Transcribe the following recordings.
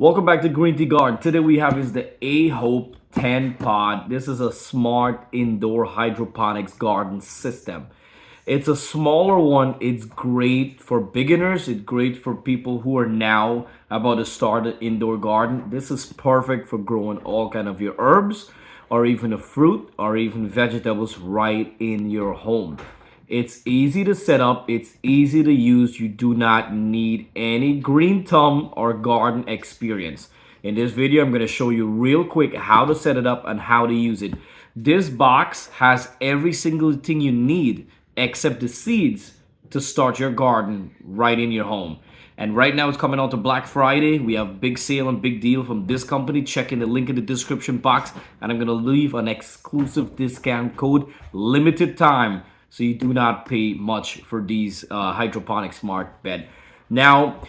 Welcome back to Green Tea Garden. Today we have is the A-Hope 10 pod. This is a smart indoor hydroponics garden system. It's a smaller one. It's great for beginners. It's great for people who are now about to start an indoor garden. This is perfect for growing all kind of your herbs or even a fruit or even vegetables right in your home. It's easy to set up, it's easy to use. You do not need any green thumb or garden experience. In this video, I'm going to show you real quick how to set it up and how to use it. This box has every single thing you need except the seeds to start your garden right in your home. And right now it's coming out to Black Friday. We have big sale and big deal from this company. Check in the link in the description box. And I'm going to leave an exclusive discount code, limited time. So you do not pay much for these hydroponic smart bed. Now,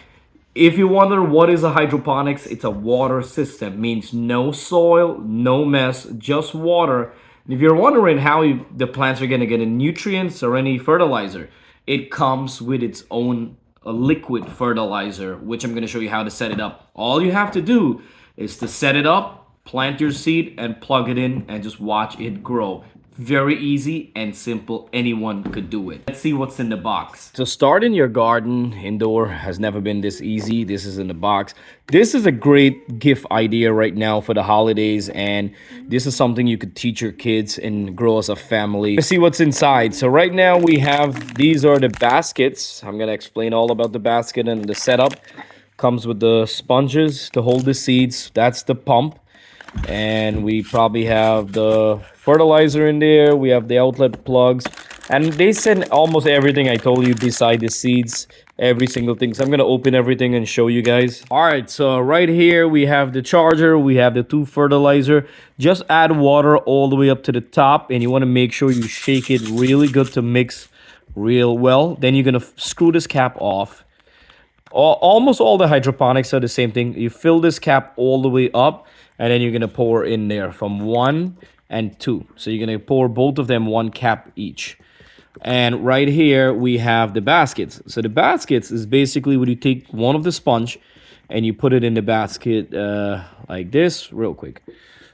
if you wonder what is a hydroponics, it's a water system. Means no soil, no mess, just water. And if you're wondering how the plants are going to get any nutrients or any fertilizer, it comes with its own liquid fertilizer, which I'm going to show you how to set it up. All you have to do is to set it up, plant your seed, and plug it in, and just watch it grow. Very easy and simple. Anyone could do it. Let's see what's in the box. So starting your garden indoor has never been this easy. This is in the box. This is a great gift idea right now for the holidays, and this is something you could teach your kids and grow as a family. Let's see what's inside. So right now we have, these are the baskets. I'm gonna explain all about the basket and the setup. Comes with the sponges to hold the seeds. That's the pump. And we probably have the fertilizer in there. We have the outlet plugs, and they send almost everything I told you beside the seeds, every single thing. So I'm gonna open everything and show you guys. All right, so right here we have the charger, we have the two fertilizer. Just add water all the way up to the top, and you want to make sure you shake it really good to mix real well. Then you're gonna screw this cap off. Almost all the hydroponics are the same thing. You fill this cap all the way up, and then you're gonna pour in there from 1 and 2. So you're gonna pour both of them 1 cap each. And right here we have the baskets. So the baskets is basically when you take one of the sponge and you put it in the basket like this real quick.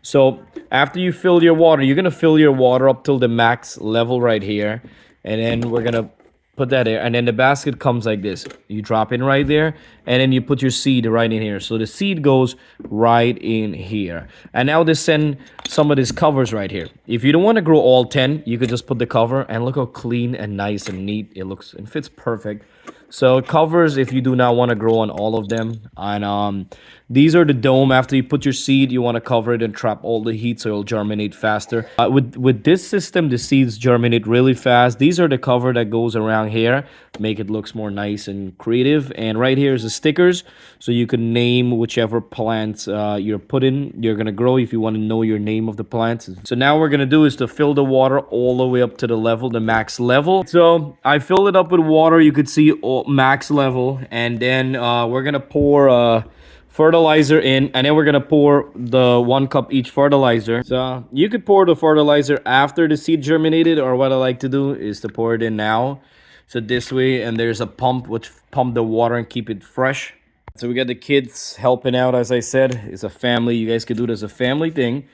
So after you fill your water, you're gonna fill your water up till the max level right here, and then we're gonna put that there, and then the basket comes like this. You drop in right there, and then you put your seed right in here. So the seed goes right in here. And now they send some of these covers right here. If you don't want to grow all 10, you could just put the cover, and look how clean and nice and neat it looks. It fits perfect. So it covers if you do not want to grow on all of them. And these are the dome. After you put your seed, you want to cover it and trap all the heat so it'll germinate faster. With this system, the seeds germinate really fast. These are the cover that goes around here, make it looks more nice and creative. And right here is the stickers, so you can name whichever plants you're gonna grow if you want to know your name of the plants. So now we're gonna do is to fill the water all the way up to the level, the max level. So I filled it up with water. You could see max level, and then we're gonna pour fertilizer in, and then we're gonna pour the 1 cup each fertilizer. So you could pour the fertilizer after the seed germinated, or what I like to do is to pour it in now. So this way, and there's a pump which pump the water and keep it fresh. So we got the kids helping out. As I said, it's a family. You guys could do it as a family thing.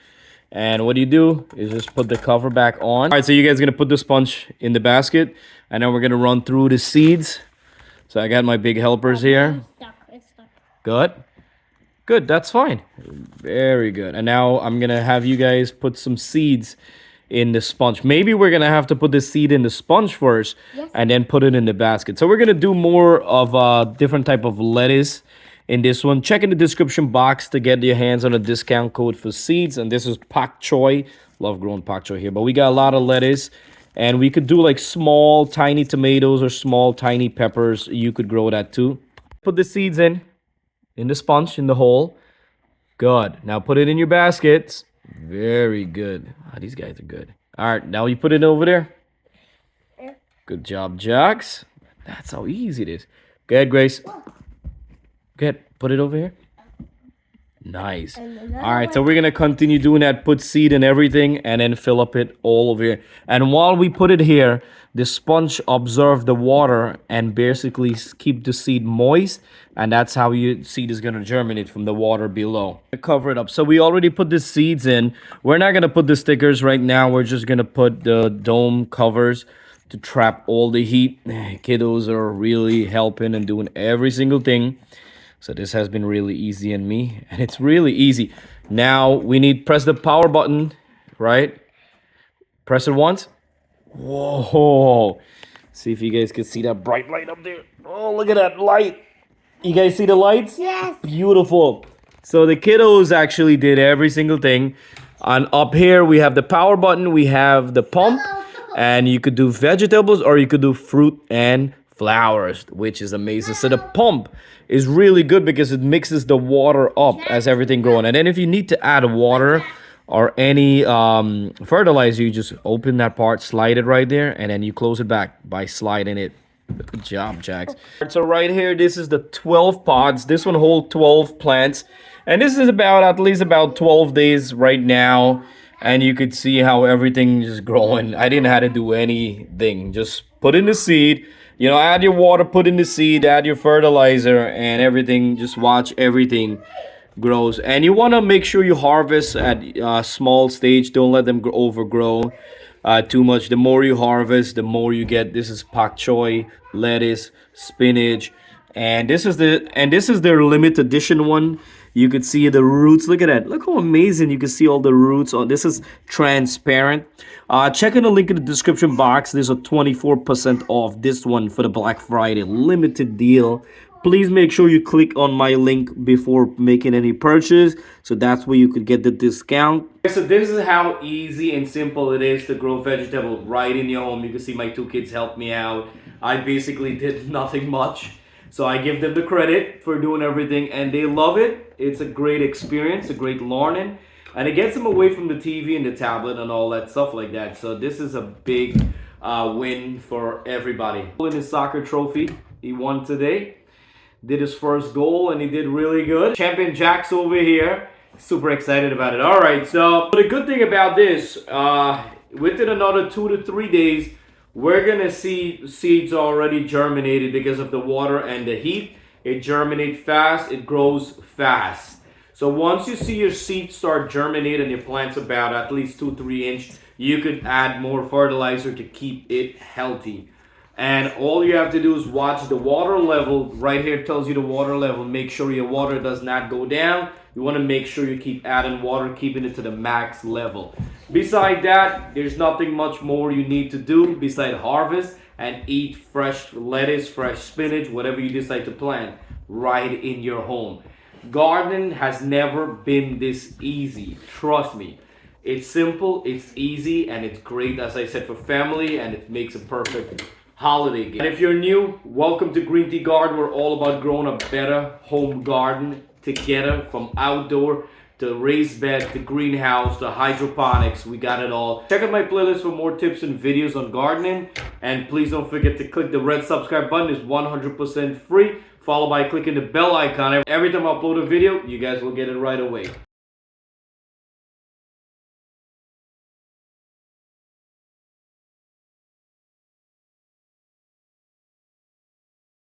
And what you do is just put the cover back on. All right, so you guys are gonna put the sponge in the basket, and then we're gonna run through the seeds. So I got my big helpers here. It's stuck. Good. Good, that's fine. Very good. And now I'm gonna have you guys put some seeds in the sponge. Maybe we're gonna have to put the seed in the sponge first, Yes. and then put it in the basket. So we're gonna do more of a different type of lettuce in this one. Check in the description box to get your hands on a discount code for seeds. And this is pak choi. Love growing pak choi here, but we got a lot of lettuce. And we could do like small, tiny tomatoes or small, tiny peppers. You could grow that too. Put the seeds in the sponge, in the hole. Good. Now put it in your baskets. Very good. Ah, these guys are good. All right, now you put it over there. Good job, Jax. That's how easy it is. Go ahead, Grace. Go ahead, put it over here. Nice. All right, so we're gonna continue doing that. Put seed and everything, and then fill up it all over here. And while we put it here, the sponge absorb the water and basically keep the seed moist, and that's how your seed is gonna germinate from the water below. Cover it up. So we already put the seeds in. We're not gonna put the stickers right now. We're just gonna put the dome covers to trap all the heat. Kiddos are really helping and doing every single thing. So this has been really easy on me, and it's really easy. Now we need press the power button, right? Press it once. Whoa. See if you guys can see that bright light up there. Oh, look at that light. You guys see the lights? Yes. Beautiful. So the kiddos actually did every single thing. And up here we have the power button, we have the pump, and you could do vegetables or you could do fruit and flowers, which is amazing. So the pump is really good because it mixes the water up as everything growing. And then if you need to add water or any fertilizer, you just open that part, slide it right there, and then you close it back by sliding it. Good job, Jax. So right here, this is the 12 pods. This one holds 12 plants, and this is about at least about 12 days right now. And you could see how everything is growing. I didn't have to do anything. Just put in the seed. You know, add your water, put in the seed, add your fertilizer, and everything. Just watch everything grows. And you want to make sure you harvest at a small stage. Don't let them overgrow too much. The more you harvest, the more you get. This is pak choi, lettuce, spinach, and this is their limited edition one. You could see the roots. Look at that. Look how amazing. You can see all the roots. Oh, this is transparent. Check in the link in the description box. There's a 24% off this one for the Black Friday limited deal. Please make sure you click on my link before making any purchase. So that's where you could get the discount. So this is how easy and simple it is to grow vegetable right in your home. You can see my two kids helped me out. I basically did nothing much. So I give them the credit for doing everything, and they love it. It's a great experience, a great learning, and it gets them away from the TV and the tablet and all that stuff like that. So this is a big win for everybody. In his soccer trophy, he won today. Did his first goal, and he did really good. Champion Jax over here, super excited about it. All right, so the good thing about this, within another 2 to 3 days, we're gonna see seeds already germinated because of the water and the heat. It germinates fast, it grows fast. So once you see your seeds start germinating, your plant's about at least 2-3 inch, you could add more fertilizer to keep it healthy. And all you have to do is watch the water level. Right here tells you the water level. Make sure your water does not go down. You want to make sure you keep adding water, keeping it to the max level. Beside that, there's nothing much more you need to do beside harvest and eat fresh lettuce, fresh spinach, whatever you decide to plant right in your home. Gardening has never been this easy. Trust me. It's simple, it's easy, and it's great, as I said, for family, and it makes a perfect holiday gift. And if you're new, welcome to Green Tea Garden. We're all about growing a better home garden together, from outdoor to raised bed to greenhouse to hydroponics. We got it all. Check out my playlist for more tips and videos on gardening, and please don't forget to click the red subscribe button. It's 100% free, followed by clicking the bell icon. Every time I upload a video, you guys will get it right away.